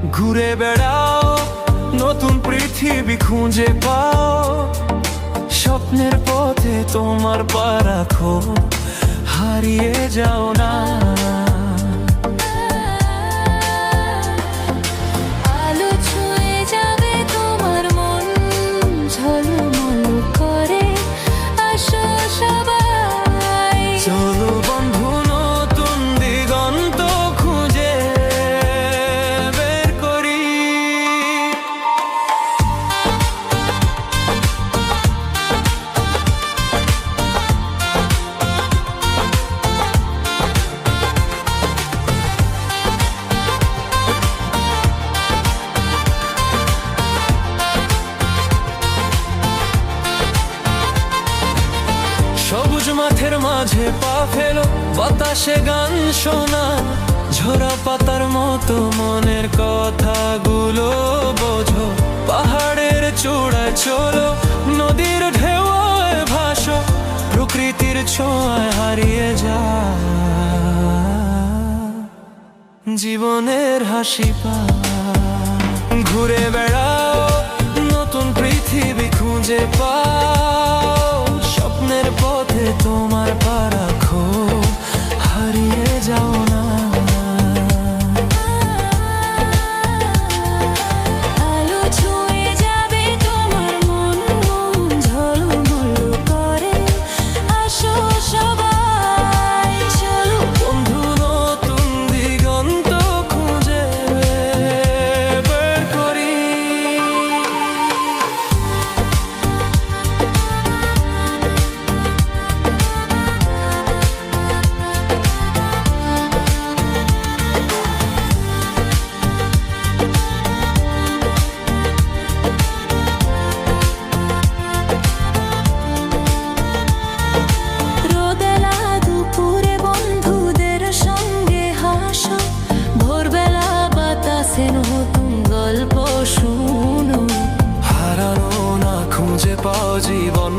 ঘুরে বেড়াও, নতুন পৃথিবী খুঁজে পাও, স্বপ্নের পথে তোমার পা রাখো, হারিয়ে যাও না। আলো ছুঁয়ে যাবে তোমার মন, ঝলমল করে আসো সবাই। চলো বন্ধু, নতুন দিগন্ত খুঁজে বের করি। সবুজ মাঠের মাঝে পা ফেলো, বাতাসে গান শোনা, ঝরা পাতার মতো মনের কথাগুলো বোঝো। পাহাড়ের চূড়ায় চলো, নদীর ঢেউয়ে ভাসো, প্রকৃতির ছোঁয়ায় হারিয়ে যা জীবনের হাসি পা। ঘুরে বেড়াও, নতুন পৃথিবী খুঁজে পাও, স্বপ্নের পথে তোমার পা রাখো, হারিয়ে যাও না। আলো ছুঁয়ে যাবে তোমার মন, ঝলমল করে আসো সবাই। চলো বন্ধু, নতুন দিগন্ত খুঁজে বের করি। রোদেলা দুপুরে বন্ধুদের সঙ্গে হাসো, ভোরবেলা বাতাসে নতুন গল্প শুনো। হারানো না খুঁজে পাও জীবন